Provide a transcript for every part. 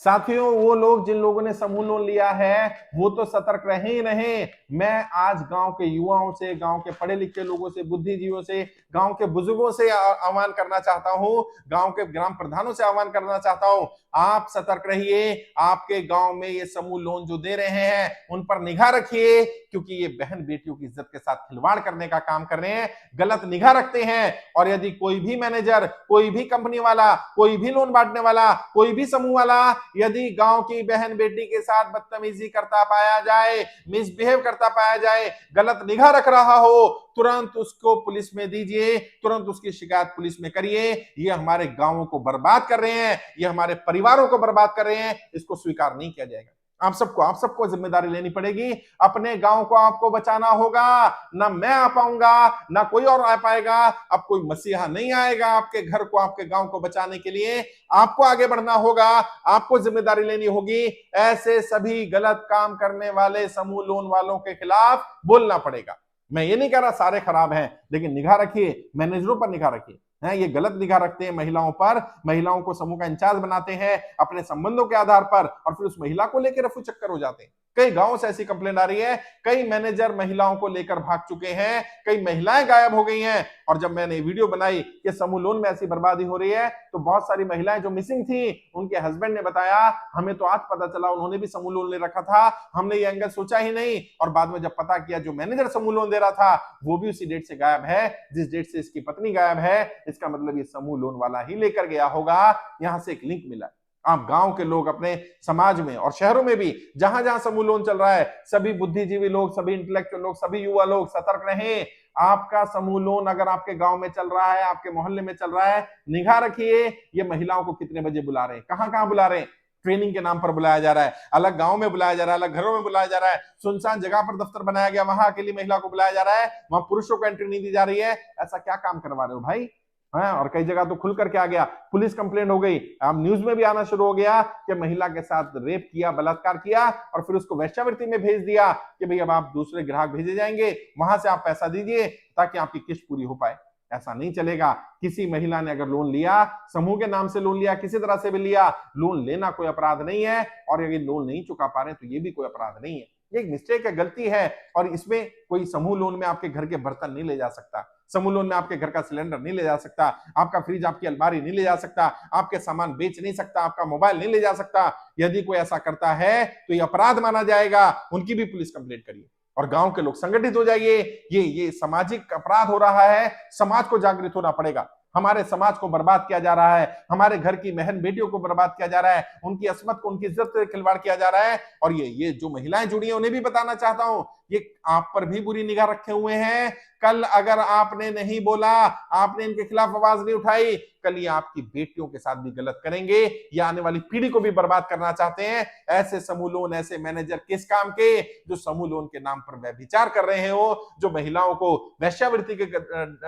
साथियों, वो लोग जिन लोगों ने समूह लोन लिया है वो तो सतर्क रहे ही रहे। मैं आज गांव के युवाओं से, गांव के पढ़े लिखे लोगों से, बुद्धिजीवियों से, गांव के बुजुर्गों से आह्वान करना चाहता हूं, गांव के ग्राम प्रधानों से आह्वान करना चाहता हूं, आप सतर्क रहिए। आपके गांव में ये समूह लोन जो दे रहे हैं उन पर निगाह रखिए, क्योंकि ये बहन बेटियों की इज्जत के साथ खिलवाड़ करने का काम कर रहे हैं, गलत निगाह रखते हैं। और यदि कोई भी मैनेजर, कोई भी कंपनी वाला, कोई भी लोन बांटने वाला, कोई भी समूह वाला यदि गांव की बहन बेटी के साथ बदतमीजी करता पाया जाए, मिसबिहेव करता पाया जाए, गलत निगाह रख रहा हो, तुरंत उसको पुलिस में दीजिए, तुरंत उसकी शिकायत पुलिस में करिए। ये हमारे गांवों को बर्बाद कर रहे हैं, ये हमारे परिवारों को बर्बाद कर रहे हैं, इसको स्वीकार नहीं किया जाएगा। आप सबको जिम्मेदारी लेनी पड़ेगी। अपने गांव को आपको बचाना होगा। ना मैं आ पाऊंगा, ना कोई और आ पाएगा। अब कोई मसीहा नहीं आएगा आपके घर को, आपके गांव को बचाने के लिए। आपको आगे बढ़ना होगा, आपको जिम्मेदारी लेनी होगी। ऐसे सभी गलत काम करने वाले समूह लोन वालों के खिलाफ बोलना पड़ेगा। मैं ये नहीं कह रहा सारे खराब हैं, लेकिन निगाह रखिए, मैनेजरों पर निगाह रखिए। ये गलत निगाह रखते हैं महिलाओं पर, महिलाओं को समूह का इंचार्ज बनाते हैं अपने संबंधों के आधार पर, और फिर उस महिला को लेकर रफू चक्कर हो जाते हैं। कई गांवों से ऐसी कंप्लेंट आ रही है, कई मैनेजर महिलाओं को लेकर भाग चुके हैं, कई महिलाएं गायब हो गई हैं। और जब मैंने वीडियो बनाई कि समूह लोन में ऐसी बर्बादी हो रही है, तो बहुत सारी महिलाएं जो मिसिंग थी, उनके हस्बैंड ने बताया, हमें तो आज पता चला उन्होंने भी समूह लोन ले रखा था, हमने ये एंगल सोचा ही नहीं। और बाद में जब पता किया, जो मैनेजर समूह लोन दे रहा था वो भी उसी डेट से गायब है जिस डेट से इसकी पत्नी गायब है। इसका मतलब ये समूह लोन वाला ही लेकर गया होगा। यहां से एक लिंक मिला। आप गांव के लोग अपने समाज में और शहरों में भी जहां जहां समूह लोन चल रहा है, सभी बुद्धिजीवी लोग, सभी इंटेलेक्चुअल लोग, सभी युवा लोग सतर्क रहें। आपका समूह लोन अगर आपके गांव में चल रहा है, आपके मोहल्ले में चल रहा है, निगाह रखिए। ये महिलाओं को कितने बजे बुला रहे हैं, कहां कहां बुला रहे हैं। ट्रेनिंग के नाम पर बुलाया जा रहा है, अलग गांव में बुलाया जा रहा है, अलग घरों में बुलाया जा रहा है, सुनसान जगह पर दफ्तर बनाया गया, वहां अकेली महिला को बुलाया जा रहा है, वहां पुरुषों को एंट्री नहीं दी जा रही है। ऐसा क्या काम करवा रहे हो भाई? और कई जगह तो खुल करके आ गया, पुलिस कंप्लेंट हो गई, अब न्यूज में भी आना शुरू हो गया कि महिला के साथ रेप किया, बलात्कार किया, और फिर उसको वेश्यावृत्ति में भेज दिया कि भाई अब आप दूसरे ग्राहक भेजे जाएंगे, वहां से आप पैसा दीजिए ताकि आपकी किस्त पूरी हो पाए। ऐसा नहीं चलेगा। किसी महिला ने अगर लोन लिया, समूह के नाम से लोन लिया, किसी तरह से भी लिया, लोन लेना कोई अपराध नहीं है, और अगर लोन नहीं चुका पा रहे तो ये भी कोई अपराध नहीं है। ये एक मिस्टेक है, गलती है। और इसमें कोई समूह लोन में आपके घर के बर्तन नहीं ले जा सकता, समूह लोन में आपके घर का सिलेंडर नहीं ले जा सकता, आपका फ्रिज, आपकी अलमारी नहीं ले जा सकता, आपके सामान बेच नहीं सकता, आपका मोबाइल नहीं ले जा सकता। यदि कोई ऐसा करता है तो ये अपराध माना जाएगा। उनकी भी पुलिस कंप्लेंट करिए और गांव के लोग संगठित हो जाइए। ये सामाजिक अपराध हो रहा है, समाज को जागृत होना पड़ेगा। हमारे समाज को बर्बाद किया जा रहा है, हमारे घर की बहन बेटियों को बर्बाद किया जा रहा है, उनकी अस्मत को, उनकी इज्जत से खिलवाड़ किया जा रहा है। और ये जो महिलाएं जुड़ी हैं उन्हें भी बताना चाहता हूं, ये आप पर भी बुरी निगाह रखे हुए हैं। कल अगर आपने नहीं बोला, आपने इनके खिलाफ आवाज नहीं उठाई, कल ये आपकी बेटियों के साथ भी गलत करेंगे, या आने वाली पीढ़ी को भी बर्बाद करना चाहते हैं। ऐसे समूह लोन, ऐसे मैनेजर किस काम के, जो समूह लोन के नाम पर व्यभिचार कर रहे हो, जो महिलाओं को वेश्यावृत्ति के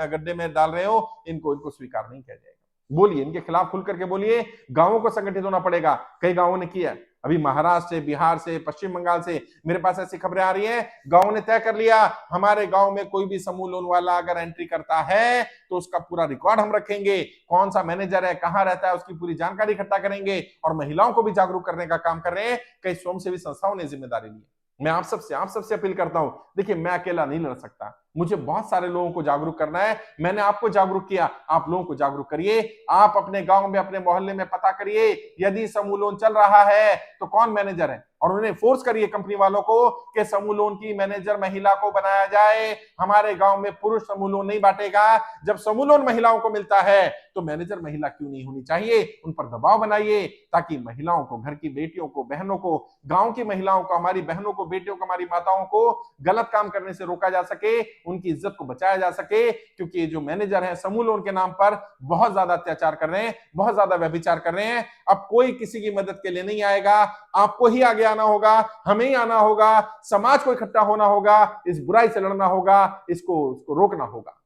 गड्ढे में डाल रहे हो, इनको स्वीकार नहीं किया जाएगा। बोलिए, इनके खिलाफ खुल करके बोलिए। गांवों को संगठित होना पड़ेगा। कई गांवों ने किया, अभी महाराष्ट्र से, बिहार से, पश्चिम बंगाल से मेरे पास ऐसी खबरें आ रही हैं। गांव ने तय कर लिया, हमारे गांव में कोई भी समूह लोन वाला अगर एंट्री करता है तो उसका पूरा रिकॉर्ड हम रखेंगे, कौन सा मैनेजर है, कहां रहता है, उसकी पूरी जानकारी इकट्ठा करेंगे। और महिलाओं को भी जागरूक करने का काम कर रहे हैं। कई स्वयंसेवी संस्थाओं ने जिम्मेदारी ली। मैं आप सबसे अपील करता हूं, देखिए मैं अकेला नहीं लड़ सकता, मुझे बहुत सारे लोगों को जागरूक करना है। मैंने आपको जागरूक किया, आप लोगों को जागरूक करिए। आप अपने गांव में, अपने मोहल्ले में पता करिए, यदि समूह लोन चल रहा है तो कौन मैनेजर है, और उन्हें फोर्स करिए कंपनी वालों को कि समूह लोन की मैनेजर महिला को बनाया जाए। हमारे गांव में पुरुष समूह लोन नहीं बांटेगा। जब समूह लोन महिलाओं को मिलता है तो मैनेजर महिला क्यों नहीं होनी चाहिए? उन पर दबाव बनाइए ताकि महिलाओं को, घर की बेटियों को, बहनों को, गांव की महिलाओं को, हमारी बहनों को, बेटियों को, हमारी माताओं को गलत काम करने से रोका जा सके, उनकी इज्जत को बचाया जा सके। क्योंकि ये जो मैनेजर हैं समूह लोन के नाम पर बहुत ज्यादा अत्याचार कर रहे हैं, बहुत ज्यादा व्यभिचार कर रहे हैं। अब कोई किसी की मदद के लिए नहीं आएगा, आपको ही आगे आना होगा, हमें ही आना होगा, समाज को इकट्ठा होना होगा, इस बुराई से लड़ना होगा, इसको रोकना होगा।